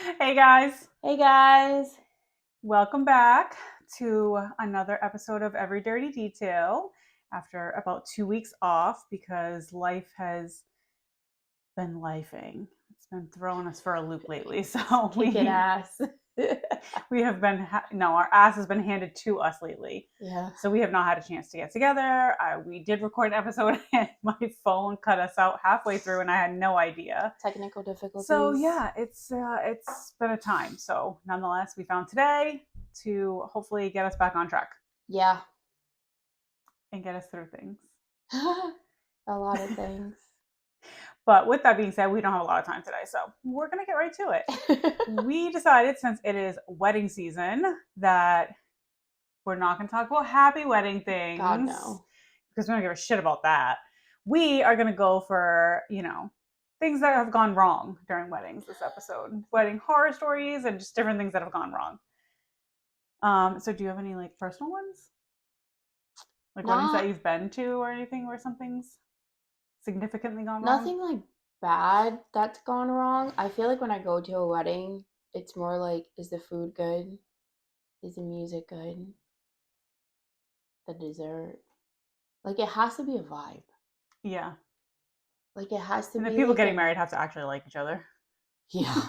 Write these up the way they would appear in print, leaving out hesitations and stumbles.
Hey guys, Hey guys. welcome back to another episode of Every Dirty Detail after about 2 weeks off because life has been lifing. It's been throwing us for a loop lately. So Kicking ass. we have been no, our ass has been handed to us lately. Yeah. So we have not had a chance to get together. We did record an episode and my phone cut us out halfway through and I had no idea. Technical So difficulties. yeah, it's been a time. So nonetheless, we found today to hopefully get us back on track Yeah. and get us through things. A lot of things. But with that being said, we don't have a lot of time today, so we're gonna get right to it. We decided, since it is wedding season, that we're not gonna talk about happy wedding things. God, no. Because we don't give a shit about that. We are gonna go for, things that have gone wrong during weddings this episode. Wedding horror stories and just different things that have gone wrong. So do you have any like personal ones? Like weddings that Not you've been to or anything where something's significantly gone wrong? nothing like bad that's gone wrong. I feel like when I go to a wedding, it's more like, is the food good? Is the music good? The dessert. Like it has to be a vibe. Yeah. Like it has to And the be people like getting a married have to actually like each other. yeah.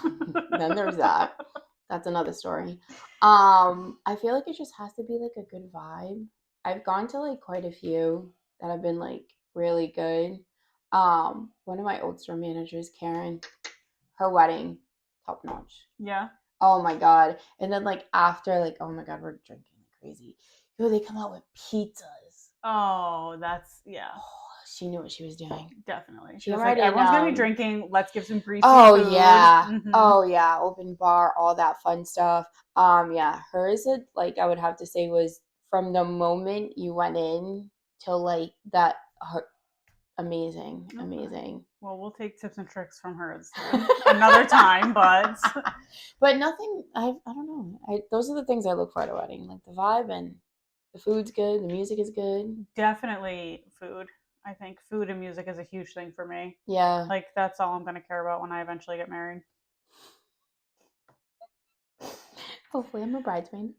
Then there's that. That's another story. I feel like it just has to be like a good vibe. I've gone to like quite a few that have been like really good. One of my old store managers, Karen, her wedding, top notch. Yeah. Oh my god. And then like after, like, oh my god, we're drinking like crazy. Yo, they come out with pizzas. Oh, that's yeah. Oh, she knew what she was doing. Definitely. She She came was like, right in. everyone's gonna be drinking. Let's give some greasy Oh food. yeah. Mm-hmm. Oh yeah. Open bar, all that fun stuff. Yeah. Hers, like, I would have to say, was from the moment you went in till like that. Amazing, Okay. amazing. Well, we'll take tips and tricks from her another time, but But nothing. I don't know. Those are the things I look for at a wedding, like the vibe and the food's good, the music is good. definitely food. I think food and music is a huge thing for me. Yeah. Like that's all I'm gonna care about when I eventually get married. Hopefully, I'm a bridesmaid.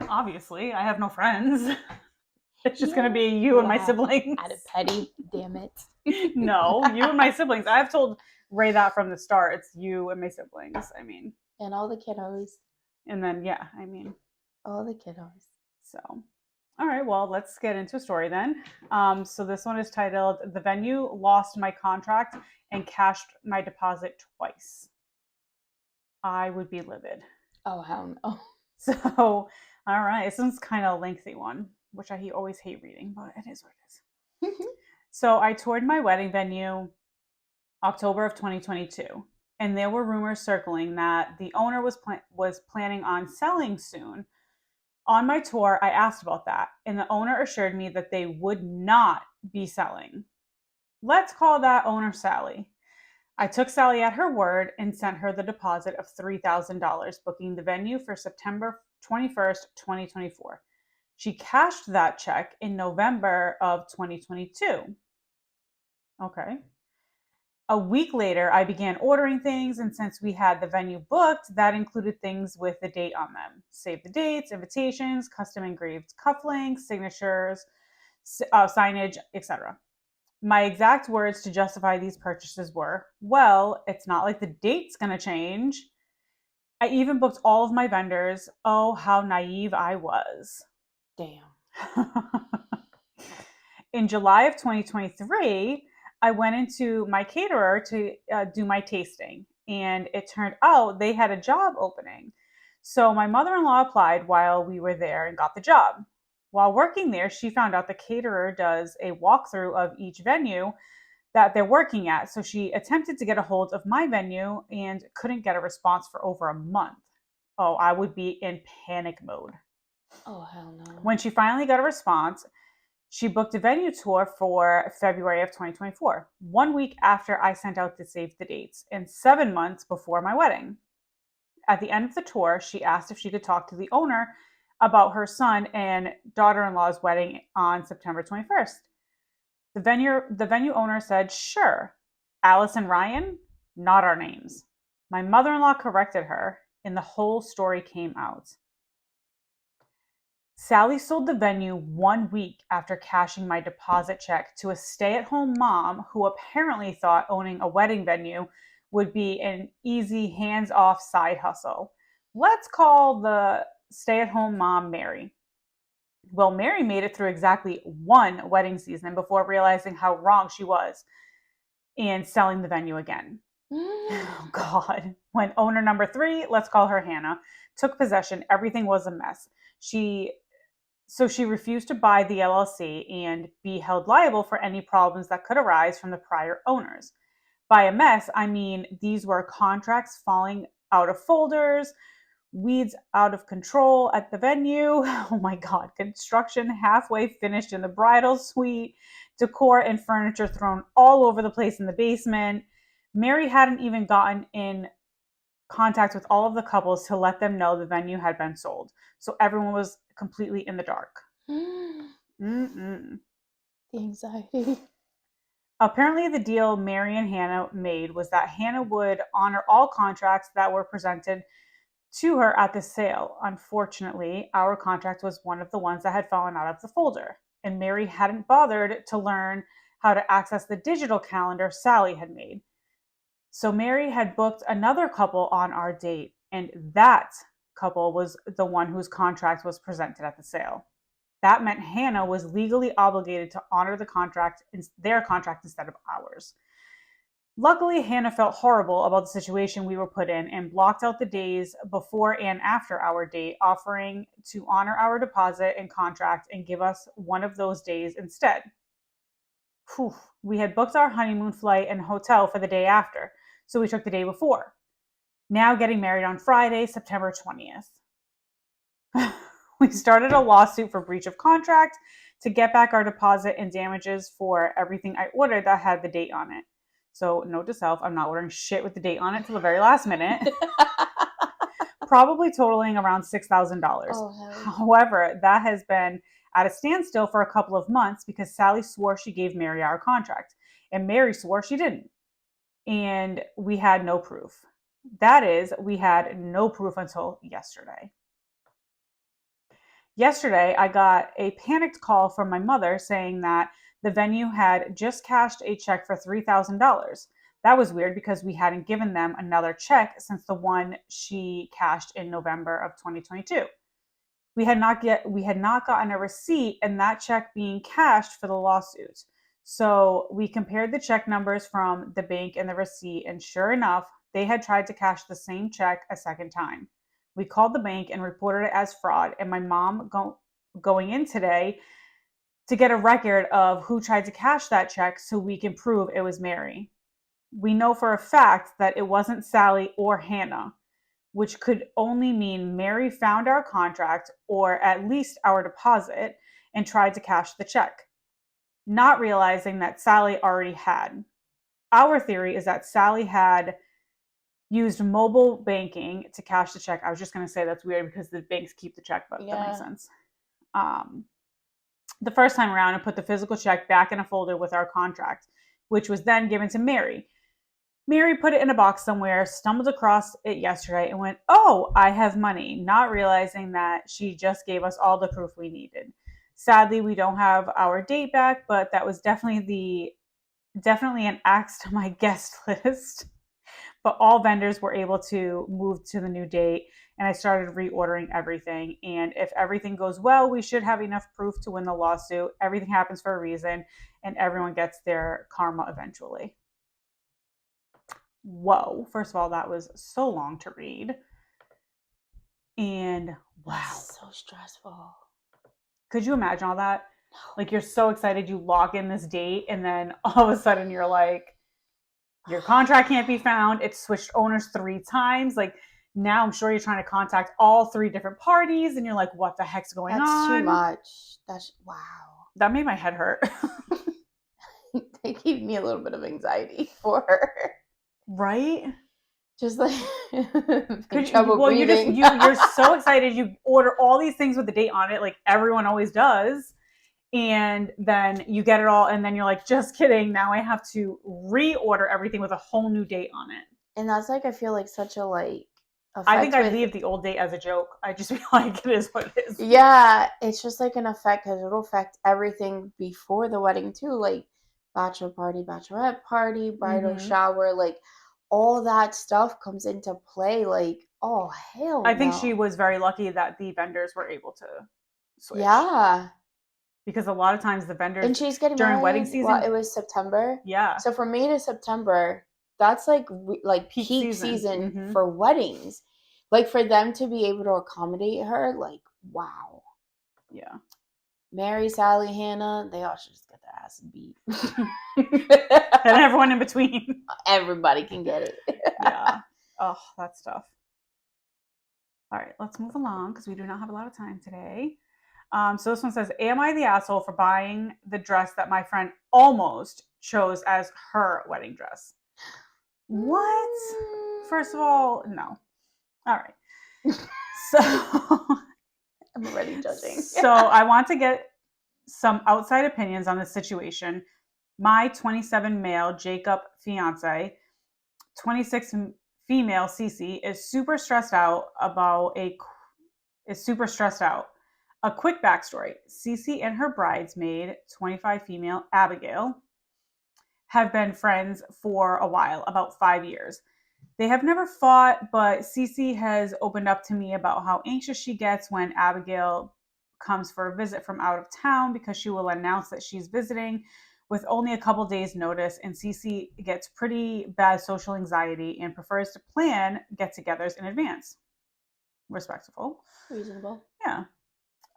Obviously, I have no friends. It's just Yeah. gonna be you and my Wow. siblings. Added petty. Damn it. No, you and my siblings. I've told Ray that from the start. It's you and my siblings. I mean, And all the kiddos. and then yeah, I mean, All the kiddos. so. All right, well, let's get into a story then. So this one is titled "The Venue Lost My Contract and Cashed My Deposit Twice." I would be livid. Oh hell no. So, all right, this one's kind of a lengthy one, which I always hate reading, but it is what it is. So I toured my wedding venue October of 2022, and there were rumors circling that the owner was planning on selling soon. On my tour, I asked about that, and the owner assured me that they would not be selling. Let's call that owner Sally. I took Sally at her word and sent her the deposit of $3,000, booking the venue for September 21st, 2024. She cashed that check in November of 2022. Okay. A week later, I began ordering things, and since we had the venue booked, that included things with the date on them: save the dates, invitations, custom engraved cufflinks, signatures, signage, etc. My exact words to justify these purchases were, well, it's not like the date's going to change. I even booked all of my vendors. Oh, how naive I was. Damn. In July of 2023, I went into my caterer to do my tasting, and it turned out they had a job opening. So my mother in law applied while we were there and got the job. While working there, she found out the caterer does a walkthrough of each venue that they're working at. So she attempted to get a hold of my venue and couldn't get a response for over a month. Oh, I would be in panic mode. Oh hell no. When she finally got a response, she booked a venue tour for February of 2024, 1 week after I sent out the save the dates and 7 months before my wedding. At the end of the tour, she asked if she could talk to the owner about her son and daughter in law's wedding on September 21st. The venue owner said, sure. Alice and Ryan, not our names. My mother-in-law corrected her, and the whole story came out. Sally sold the venue 1 week after cashing my deposit check to a stay-at-home mom who apparently thought owning a wedding venue would be an easy, hands-off side hustle. Let's call the stay-at-home mom Mary. Well, Mary made it through exactly one wedding season before realizing how wrong she was and selling the venue again. Oh, God. When owner number 3, let's call her Hannah, took possession, everything was a mess. She refused to buy the LLC and be held liable for any problems that could arise from the prior owners. By a mess, I mean these were contracts falling out of folders, weeds out of control at the venue. Oh my God. Construction halfway finished in the bridal suite, decor and furniture thrown all over the place in the basement. Mary hadn't even gotten in contact with all of the couples to let them know the venue had been sold. So everyone was completely in the dark. Mm-mm. The anxiety. Apparently, the deal Mary and Hannah made was that Hannah would honor all contracts that were presented to her at the sale. Unfortunately, our contract was one of the ones that had fallen out of the folder, and Mary hadn't bothered to learn how to access the digital calendar Sally had made. So Mary had booked another couple on our date, and that couple was the one whose contract was presented at the sale. That meant Hannah was legally obligated to honor their contract instead of ours. Luckily, Hannah felt horrible about the situation we were put in and blocked out the days before and after our date, offering to honor our deposit and contract and give us one of those days instead. Whew. We had booked our honeymoon flight and hotel for the day after, so we took the day before. Now getting married on Friday, September 20th. We started a lawsuit for breach of contract to get back our deposit and damages for everything I ordered that had the date on it. So note to self, I'm not ordering shit with the date on it till the very last minute. Probably totaling around $6,000. Oh, However, that has been at a standstill for a couple of months because Sally swore she gave Mary our contract and Mary swore she didn't. And we had no proof. That is, we had no proof until yesterday. Yesterday, I got a panicked call from my mother saying that the venue had just cashed a check for $3,000. That was weird because we hadn't given them another check since the one she cashed in November of 2022. We had not gotten a receipt and that check being cashed for the lawsuit. So we compared the check numbers from the bank and the receipt, and sure enough, they had tried to cash the same check a second time. We called the bank and reported it as fraud, and my mom going in today to get a record of who tried to cash that check so we can prove it was Mary. We know for a fact that it wasn't Sally or Hannah, which could only mean Mary found our contract or at least our deposit and tried to cash the check, not realizing that Sally already had. Our theory is that Sally had used mobile banking to cash the check. I was just going to say that's weird because the banks keep the check, but that makes sense. The first time around and put the physical check back in a folder with our contract, which was then given to Mary. Mary put it in a box somewhere, stumbled across it yesterday and went, "Oh, I have money," not realizing that she just gave us all the proof we needed. Sadly, we don't have our date back, but that was definitely an axe to my guest list. But all vendors were able to move to the new date, and I started reordering everything. And if everything goes well, we should have enough proof to win the lawsuit. Everything happens for a reason, and everyone gets their karma eventually. Whoa. First of all, that was so long to read. And wow. That's so stressful. Could you imagine all that? No. Like, you're so excited you log in this date, and then all of a sudden you're like, your contract can't be found. It's switched owners 3 times. Like, now I'm sure you're trying to contact all 3 different parties, and you're like, what the heck's going on? That's too much. Wow. That made my head hurt. They gave me a little bit of anxiety for her. Right? Just like trouble breathing. You're so excited. You order all these things with the date on it, like everyone always does. And then you get it all, and then you're like, just kidding. Now I have to reorder everything with a whole new date on it. And that's like, I feel like such a like I think effect I with, leave the old date as a joke. I just feel like it is what it is. yeah, it's just like an effect because it'll affect everything before the wedding too, like bachelor party, bachelorette party, bridal Mm-hmm. shower, like all that stuff comes into play. Like, oh hell I think she no. was very lucky that the vendors were able to switch, Yeah. because a lot of times the vendors And she's getting during wedding married. Well, season, it was September. yeah, So from May to September, that's like like peak peak season. season Mm-hmm. for weddings. Like for them to be able to accommodate her, like wow. Yeah. Mary, Sally, Hannah, they all should just get their ass beat. And everyone in between. Everybody can get it. Yeah. Oh, that's tough. All right, let's move along because we do not have a lot of time today. So this one says, "Am I the asshole for buying the dress that my friend almost chose as her wedding dress?" What? First of all, no. All right. So, I'm already judging. so I want to get some outside opinions on this situation. My 27 male Jacob fiance, 26 female Cece is super stressed out about a is super stressed out. A quick backstory: Cece and her bridesmaid, 25 female Abigail, have been friends for a while, about 5 years. They have never fought, but Cece has opened up to me about how anxious she gets when Abigail comes for a visit from out of town, because she will announce that she's visiting with only a couple days' notice, and Cece gets pretty bad social anxiety and prefers to plan get togethers in advance. Respectful. Reasonable. Yeah.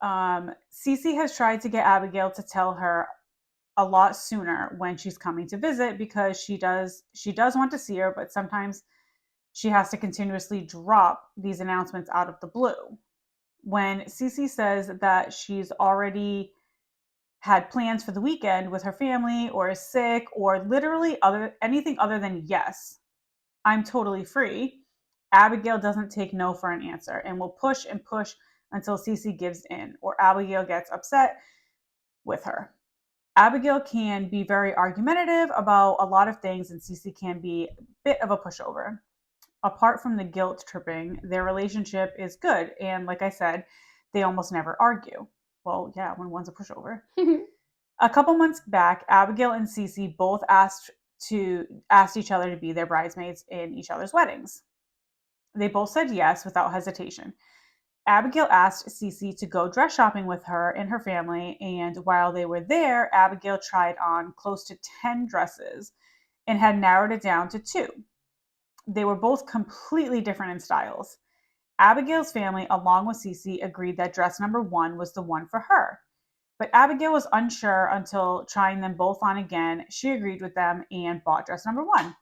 Cece has tried to get Abigail to tell her a lot sooner when she's coming to visit, because she does want to see her, but sometimes she has to continuously drop these announcements out of the blue. When Cece says that she's already had plans for the weekend with her family, or is sick, or literally anything other than yes, I'm totally free, Abigail doesn't take no for an answer and will push and push until Cece gives in or Abigail gets upset with her. Abigail can be very argumentative about a lot of things, and Cece can be a bit of a pushover. Apart from the guilt tripping, their relationship is good, and like I said, they almost never argue. Well, yeah, when one's a pushover. A couple months back, Abigail and Cece both asked each other to be their bridesmaids in each other's weddings. They both said yes without hesitation. Abigail asked Cece to go dress shopping with her and her family, and while they were there, Abigail tried on close to 10 dresses and had narrowed it down to two. They were both completely different in styles. Abigail's family, along with Cece, agreed that dress number one was the one for her. But Abigail was unsure until trying them both on again. She agreed with them and bought dress number one.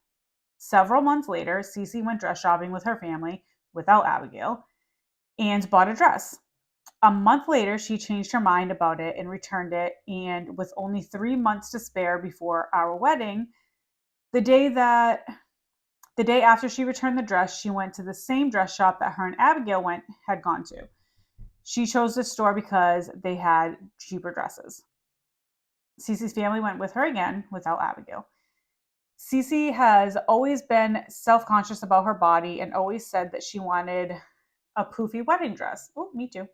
Several months later, Cece went dress shopping with her family without Abigail and bought a dress. A month later, she changed her mind about it and returned it. And with only 3 months to spare before our wedding, the day that the day after she returned the dress, she went to the same dress shop that her and Abigail had gone to. She chose this store because they had cheaper dresses. Cece's family went with her again without Abigail. Cece has always been self-conscious about her body and always said that she wanted a poofy wedding dress. Oh, me too.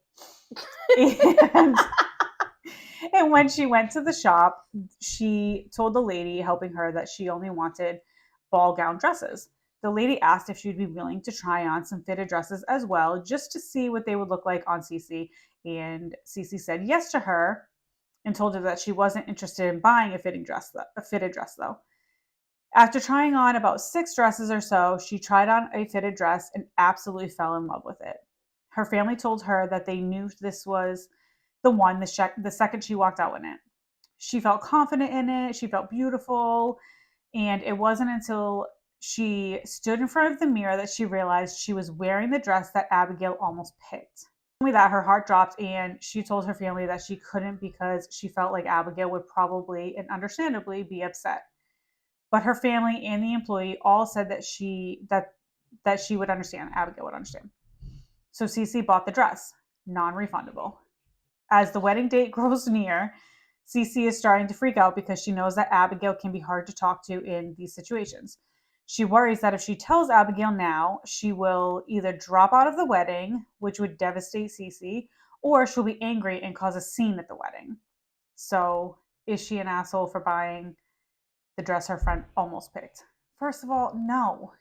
and, and when she went to the shop, she told the lady helping her that she only wanted ball gown dresses. The lady asked if she'd be willing to try on some fitted dresses as well, just to see what they would look like on Cece. And Cece said yes to her and told her that she wasn't interested in buying a fitted dress though. After trying on about 6 dresses or so, she tried on a fitted dress and absolutely fell in love with it. Her family told her that they knew this was the one the second she walked out in it. She felt confident in it, she felt beautiful, and it wasn't until she stood in front of the mirror that she realized she was wearing the dress that Abigail almost picked. Only that, her heart dropped, and she told her family that she couldn't because she felt like Abigail would probably and understandably be upset. But her family and the employee all said that she would understand. Abigail would understand. So Cece bought the dress, non-refundable. As the wedding date grows near, Cece is starting to freak out because she knows that Abigail can be hard to talk to in these situations. She worries that if she tells Abigail now, she will either drop out of the wedding, which would devastate Cece, or she'll be angry and cause a scene at the wedding. So, is she an asshole for buying the dress her friend almost picked? First of all, no.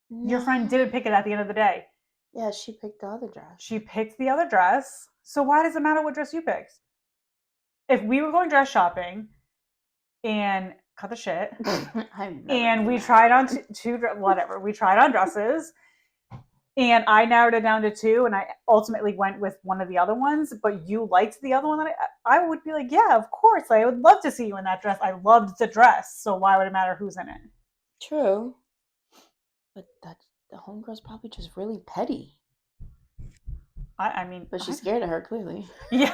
Your friend didn't No. pick it at the end of the day. Yeah, she picked the other dress. She picked the other dress. So, why does it matter what dress you picked? If we were going dress shopping and cut the shit, and we tried on whatever, we tried on dresses, and I narrowed it down to two, and I ultimately went with one of the other ones, but you liked the other one, that I would be like, yeah, of course, I would love to see you in that dress. I loved the dress, so why would it matter who's in it? True. But the homegirl's probably just really petty. I mean, but she's scared of her, clearly. Yeah.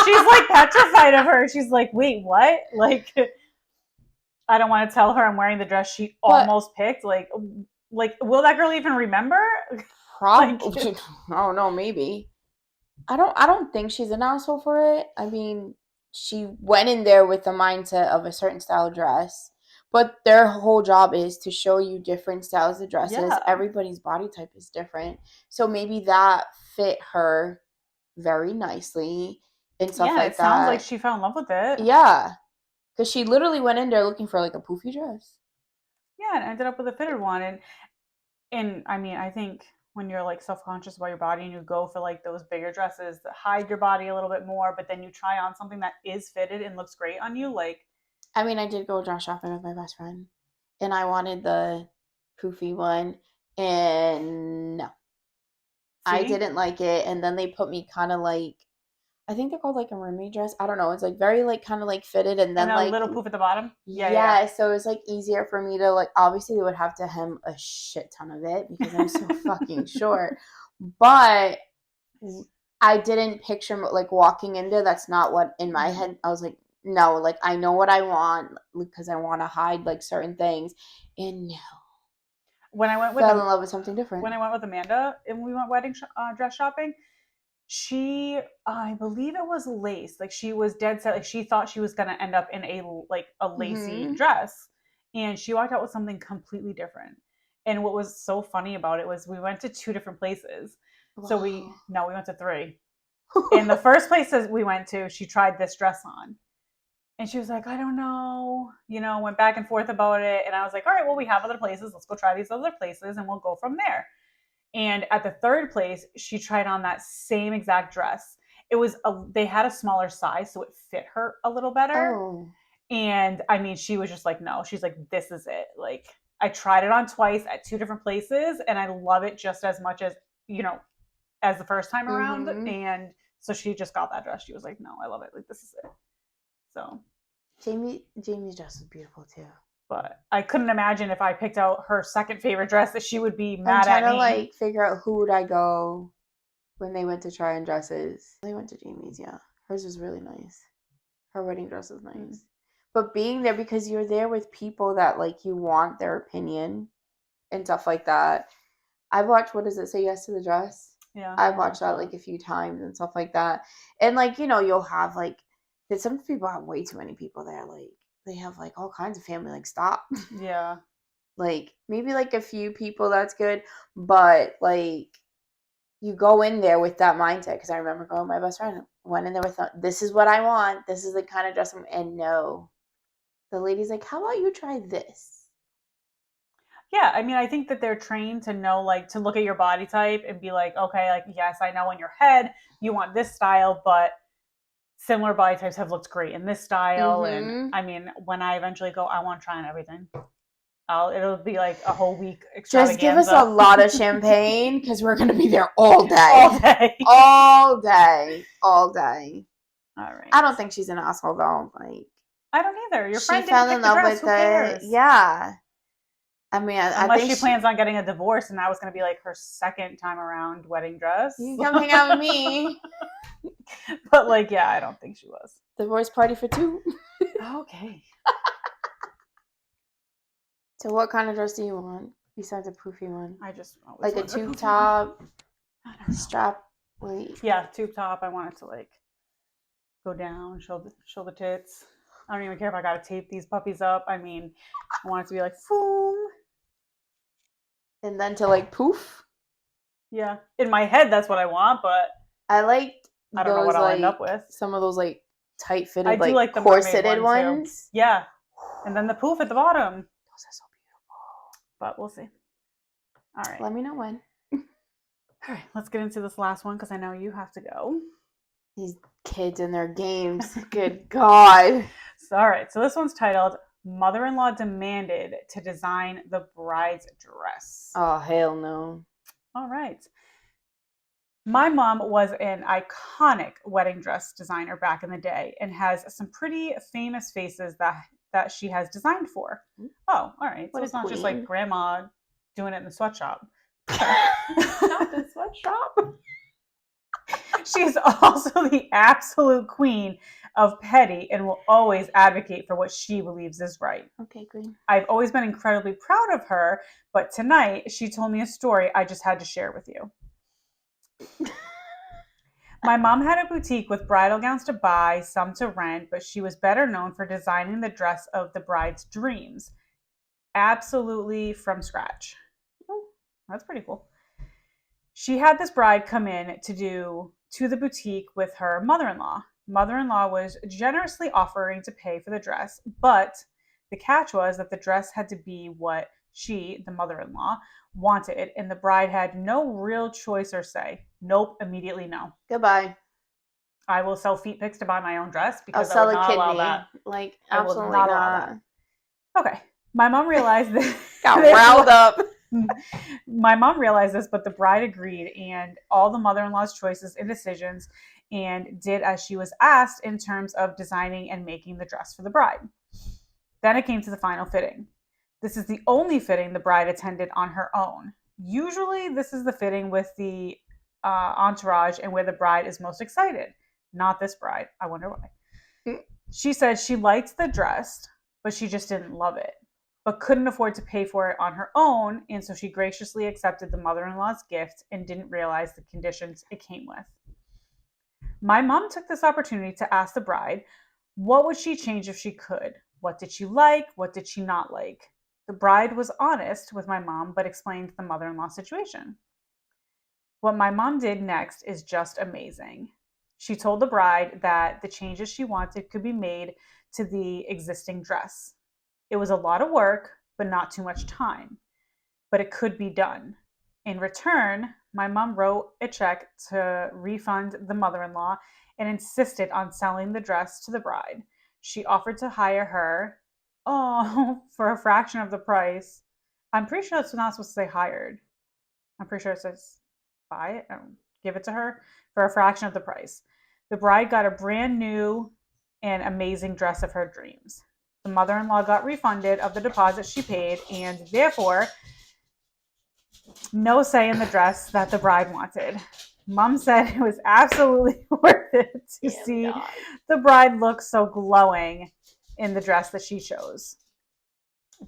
She's like petrified of her. She's like, wait, what? Like, I don't want to tell her I'm wearing the dress she almost picked. Like, will that girl even remember? Probably. Oh no, maybe. I don't think she's an asshole for it. I mean, she went in there with the mindset of a certain style dress, but their whole job is to show you different styles of dresses. Yeah. Everybody's body type is different, so maybe that fit her very nicely and stuff like that. It sounds like she fell in love with it. Yeah, because she literally went in there looking for like a poofy dress. Yeah, and ended up with a fitted one, and I mean, I think when you're like self-conscious about your body and you go for like those bigger dresses that hide your body a little bit more, but then you try on something that is fitted and looks great on you, like, I mean, I did go dress shopping with my best friend, and I wanted the poofy one, and no. I didn't like it, and then they put me kind of like, I think they're called like a mermaid dress. I don't know. It's like very like kind of like fitted, and then like a little poof at the bottom. Yeah. So it was like easier for me to like. Obviously, they would have to hem a shit ton of it because I'm so fucking short. But I didn't picture like walking in there. That's not what in my head. I was like, no, like I know what I want because I want to hide like certain things, and no. When I went with fell in love with something different. When I went with Amanda and we went wedding dress shopping, she, I believe it was lace. Like she was dead set. Like she thought she was gonna end up in a lacy dress, and she walked out with something completely different. And what was so funny about it was we went to two different places. Wow. So we went to three. And the first places we went to, she tried this dress on. And she was like, I don't know, went back and forth about it. And I was like, all right, well, we have other places. Let's go try these other places and we'll go from there. And at the third place, she tried on that same exact dress. They had a smaller size, so it fit her a little better. Oh. And I mean, she was just like, no, she's like, this is it. Like, I tried it on twice at two different places and I love it just as much as, as the first time around. And so she just got that dress. She was like, no, I love it. Like, this is it. So Jamie's dress is beautiful too. But I couldn't imagine if I picked out her second favorite dress that she would be mad at me. I'm trying to like figure out who would I go when they went to try on dresses. They went to Jamie's, yeah. Hers was really nice. Her wedding dress was nice. Mm-hmm. But being there because you're there with people that like you want their opinion and stuff like that. I've watched, what does it say, Yes to the Dress? Yeah. I've watched that like a few times and stuff like that. And like, you'll have like, some people have way too many people there. Like, they have like all kinds of family. Like, stop. Yeah. Like, maybe like a few people, that's good. But like, you go in there with that mindset. Because I remember going, my best friend went in there with, this is what I want. This is the kind of dress. And no. The lady's like, how about you try this? Yeah, I mean, I think that they're trained to know, like, to look at your body type and be like, okay, like, yes, I know in your head you want this style, but similar body types have looked great in this style. Mm-hmm. And I mean, when I eventually go, I want to try on everything. It'll be like a whole week extravaganza. Just give us a lot of champagne because we're going to be there all day. All day. All day. All day. All right. I don't think she's an asshole though. Like, I don't either. Your friend fell in love with it. Yeah. I mean, unless she plans on getting a divorce and that was going to be like her second time around wedding dress. You can come hang out with me. But like, yeah, I don't think she was. Divorce party for two. Okay. So what kind of dress do you want besides a poofy one? I just like a tube top, strap. Wait. Yeah, tube top. I want it to like go down, show the tits. I don't even care if I gotta tape these puppies up. I mean, I want it to be like, boom. And then to like poof. Yeah. In my head, that's what I want, but I liked I don't know those what I'll end up like with. some of those like tight fitted I do like like the mermaid corseted one, too. ones. Yeah. And then the poof at the bottom. Those are so beautiful. But we'll see. All right. Let me know when. All right, let's get into this last one because I know you have to go. These kids and their games. Good God. So, all right, so this one's titled Mother-in-Law Demanded to Design the Bride's Dress. Oh, hell no. All right. My mom was an iconic wedding dress designer back in the day and has some pretty famous faces that she has designed for. Oh, all right. What so a it's not just like queen. grandma doing it in the sweatshop. Not the sweatshop. She is also the absolute queen of petty and will always advocate for what she believes is right. Okay, queen. I've always been incredibly proud of her, but tonight she told me a story I just had to share with you. My mom had a boutique with bridal gowns to buy, some to rent, but she was better known for designing the dress of the bride's dreams, absolutely from scratch. Oh, that's pretty cool. She had this bride come in to the boutique with her mother-in-law. Mother-in-law was generously offering to pay for the dress, but the catch was that the dress had to be what she, the mother-in-law, wanted, and the bride had no real choice or say. Nope, immediately no. Goodbye. I will sell feet pics to buy my own dress because I'll I sell would a not kidney. allow that. Like, I will absolutely not not. allow that. Okay. My mom realized that. Got riled up. My mom realized this, but the bride agreed, and all the mother-in-law's choices and decisions, and did as she was asked in terms of designing and making the dress for the bride. Then it came to the final fitting. This is the only fitting the bride attended on her own. Usually, this is the fitting with the entourage and where the bride is most excited. Not this bride. I wonder why. She said she liked the dress, but she just didn't love it, but couldn't afford to pay for it on her own, and so she graciously accepted the mother-in-law's gift and didn't realize the conditions it came with. My mom took this opportunity to ask the bride, what would she change if she could? What did she like? What did she not like? The bride was honest with my mom, but explained the mother-in-law situation. What my mom did next is just amazing. She told the bride that the changes she wanted could be made to the existing dress. It was a lot of work, but not too much time. But it could be done. In return, my mom wrote a check to refund the mother-in-law and insisted on selling the dress to the bride. She offered to hire her, for a fraction of the price. I'm pretty sure it's not supposed to say hired. I'm pretty sure it says buy it and give it to her for a fraction of the price. The bride got a brand new and amazing dress of her dreams. The mother-in-law got refunded of the deposit she paid, and therefore no say in the dress that the bride wanted. Mom said it was absolutely worth it to see the bride look so glowing in the dress that she chose.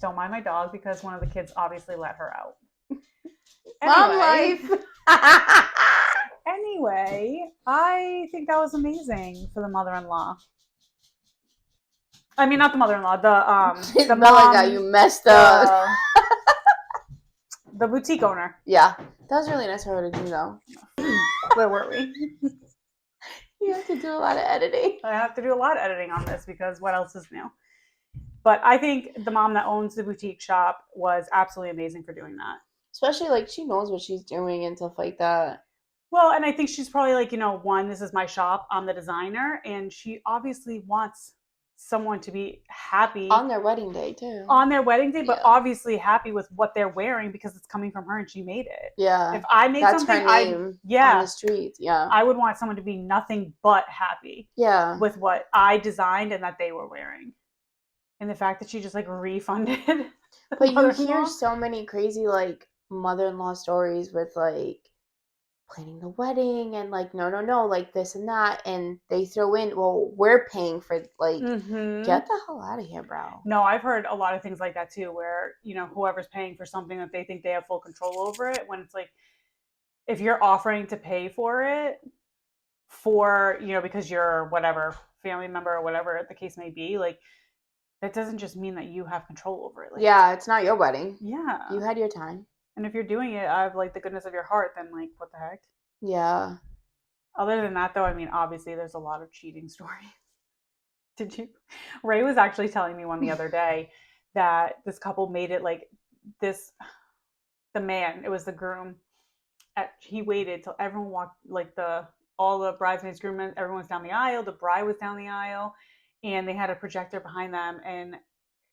Don't mind my dog because one of the kids obviously let her out. Mom life. Anyway, I think that was amazing for the mother-in-law. I mean, not the mother-in-law, the mom. Like you messed up. The boutique owner. Yeah, that was really nice of her to do, though. Where were we? You have to do a lot of editing. I have to do a lot of editing on this because what else is new? But I think the mom that owns the boutique shop was absolutely amazing for doing that. Especially, like, she knows what she's doing and stuff like that. Well, and I think she's probably like, one, this is my shop, I'm the designer, and she obviously wants someone to be happy. On their wedding day, too. On their wedding day, but obviously happy with what they're wearing because it's coming from her and she made it. Yeah. If I made that's something, her name on the street. Yeah. I would want someone to be nothing but happy. Yeah. With what I designed and that they were wearing. And the fact that she just like refunded. But you hear so many crazy like mother-in-law stories with like planning the wedding and like no like this and that, and they throw in, well, we're paying for like get the hell out of here, bro. No, I've heard a lot of things like that too, where whoever's paying for something that they think they have full control over it, when it's like if you're offering to pay for it for because you're whatever family member or whatever the case may be, like that doesn't just mean that you have control over it. Like, yeah, it's not your wedding. Yeah, you had your time. And if you're doing it out of like the goodness of your heart, then like what the heck? Yeah. Other than that, though, I mean, obviously there's a lot of cheating stories. Did you? Ray was actually telling me one the other day that this couple made it like this. The man, it was the groom. He waited till everyone walked, like all the bridesmaids, groom, everyone was down the aisle. The bride was down the aisle, and they had a projector behind them, and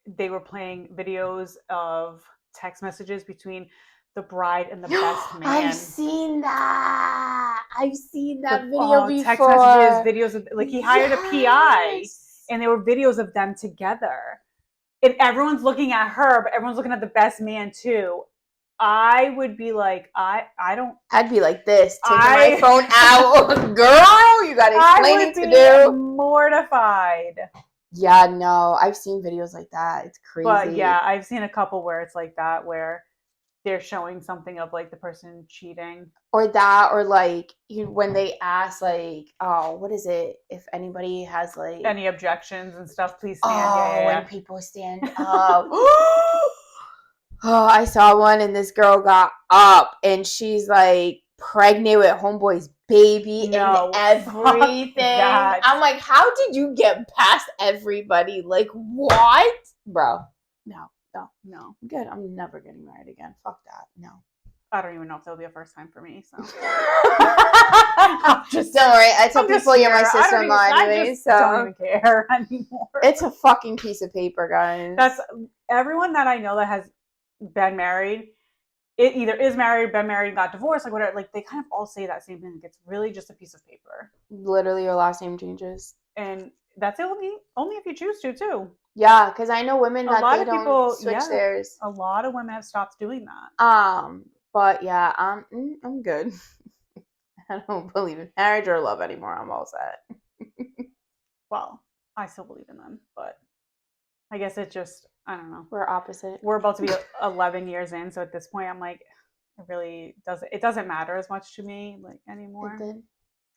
they were playing videos of text messages between the bride and the best man. I've seen that. I've seen that video before. Text messages, videos of like he hired a PI, and there were videos of them together, and everyone's looking at her, but everyone's looking at the best man too. I would be like, I'd be like this, taking my phone out. Girl, you got explaining to do. Mortified. Yeah, no, I've seen videos like that. It's crazy. But yeah, I've seen a couple where it's like that, where they're showing something of like the person cheating. Or that, or like when they ask like, oh, what is it? If anybody has like any objections and stuff, please stand. Oh, when people stand up. Oh, I saw one and this girl got up and she's like pregnant with homeboy's baby and everything. I'm like, how did you get past everybody? Like, what? Bro, no. Good. I'm never getting married again. Fuck that. No. I don't even know if there'll be a first time for me, so. Just don't worry. I tell people you're my sister-in-law anyway, so. I don't even care anymore. It's a fucking piece of paper, guys. That's everyone that I know that has been married. It either is married, been married, got divorced, like whatever. Like they kind of all say that same thing. It's really just a piece of paper. Literally, your last name changes, and that's only if you choose to, too. Yeah, because I know women that they don't switch theirs. A lot of women have stopped doing that. But yeah, I'm good. I don't believe in marriage or love anymore. I'm all set. Well, I still believe in them, but I guess it just, I don't know. We're opposite. We're about to be 11 years in, so at this point, I'm like, it doesn't matter as much to me like anymore. It did.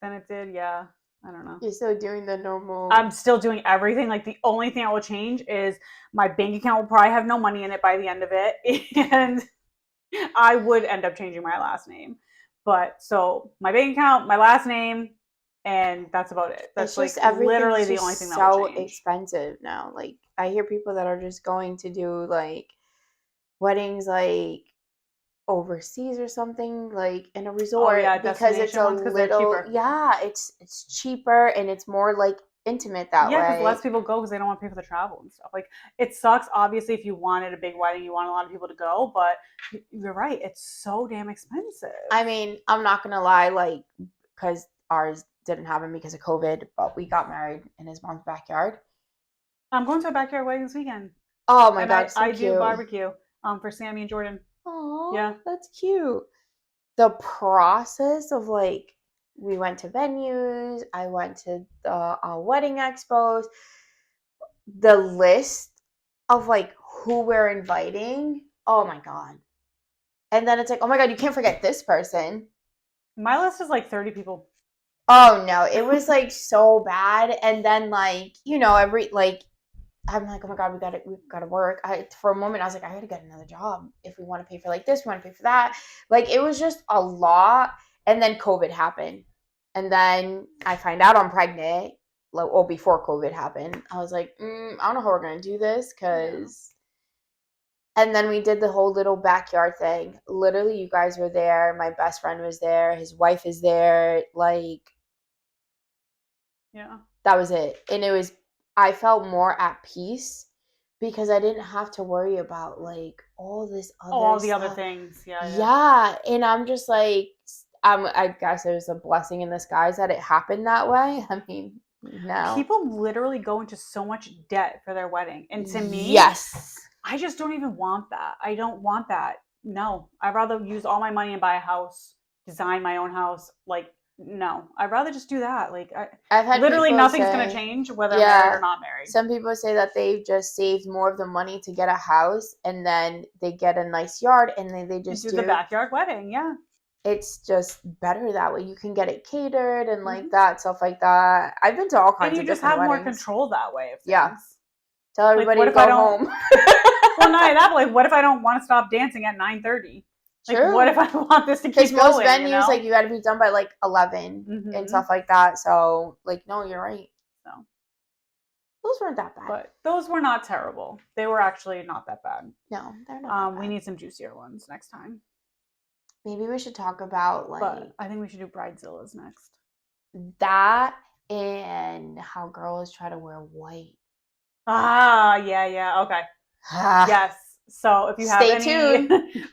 Than it did, yeah. I don't know. You're still doing the normal. I'm still doing everything. Like the only thing I will change is my bank account will probably have no money in it by the end of it, and I would end up changing my last name. But so my bank account, my last name, and that's about it. That's like literally the only thing that will change. So expensive now. Like I hear people that are just going to do like weddings like overseas or something, like in a resort, because it's a little it's cheaper and it's more like intimate that way. Yeah, because less people go because they don't want to pay for the travel and stuff. Like it sucks obviously if you wanted a big wedding, you want a lot of people to go, but you're right, it's so damn expensive. I mean, I'm not gonna lie, like because ours didn't happen because of COVID, but we got married in his mom's backyard. I'm going to a backyard wedding this weekend. Oh my god, so I cute. do barbecue for Sammy and Jordan. Oh, yeah, that's cute. The process of like, we went to venues, I went to the wedding expos, the list of like who we're inviting. Oh my god. And then it's like, oh my god, you can't forget this person. My list is like 30 people. Oh no, it was like so bad. And then like, you know, I'm like, oh my god, we gotta work. For a moment, I was like, I gotta get another job if we want to pay for like this, we want to pay for that. Like it was just a lot. And then COVID happened, and then I find out I'm pregnant. Like, well, before COVID happened, I was like, I don't know how we're gonna do this, cause. And then we did the whole little backyard thing. Literally, you guys were there. My best friend was there. His wife is there. Like, yeah, that was it, and it was. I felt more at peace because I didn't have to worry about like all this other stuff. Other things. Yeah. And I'm just like, I guess it was a blessing in disguise that it happened that way. I mean, no. People literally go into so much debt for their wedding. And to me, yes, I just don't even want that. I don't want that. No. I'd rather use all my money and buy a house, design my own house, like, no, I'd rather just do that. Like, I've had literally nothing's going to change whether I'm married or not married. Some people say that they've just saved more of the money to get a house, and then they get a nice yard, and then they just do the backyard wedding. Yeah, it's just better that way. You can get it catered and like that, stuff like that. I've been to all kinds of different weddings. And you just have more control that way of things. Yeah. Tell everybody to go home. Well, not that, but like, what if I don't want to stop dancing at 9:30? Like, True. what if I want this to Because keep most going? venues, like, you got to be done by like 11 and stuff like that. So, like, no, you're right. So Those weren't that bad. But those were not terrible. They were actually not that bad. No, they're not that bad. We need some juicier ones next time. Maybe we should talk about like. But I think we should do Bridezillas next. That and how girls try to wear white. Yeah. Okay. Yes. So if you have any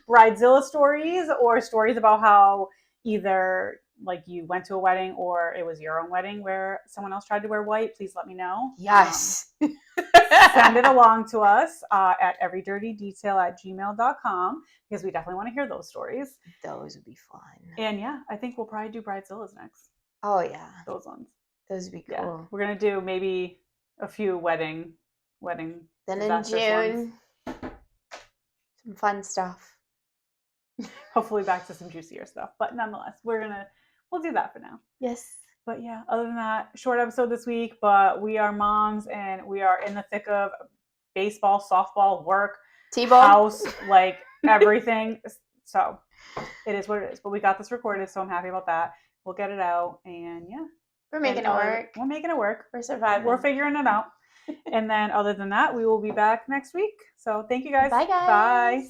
Bridezilla stories or stories about how either like you went to a wedding or it was your own wedding where someone else tried to wear white, please let me know. Yes. Send it along to us at everydirtydetail@gmail.com because we definitely want to hear those stories. Those would be fun. And yeah, I think we'll probably do Bridezillas next. Oh yeah. Those ones. Those would be cool. Yeah. We're going to do maybe a few wedding. Then in June, some fun stuff. Hopefully back to some juicier stuff. But nonetheless, we'll do that for now. Yes. But yeah, other than that, short episode this week, but we are moms and we are in the thick of baseball, softball, work, T-ball, house, like everything. So it is what it is. But we got this recorded, so I'm happy about that. We'll get it out and yeah. We're making it work. We're making it work. We're surviving. We're figuring it out. And then other than that, we will be back next week. So thank you guys. Bye guys. Bye.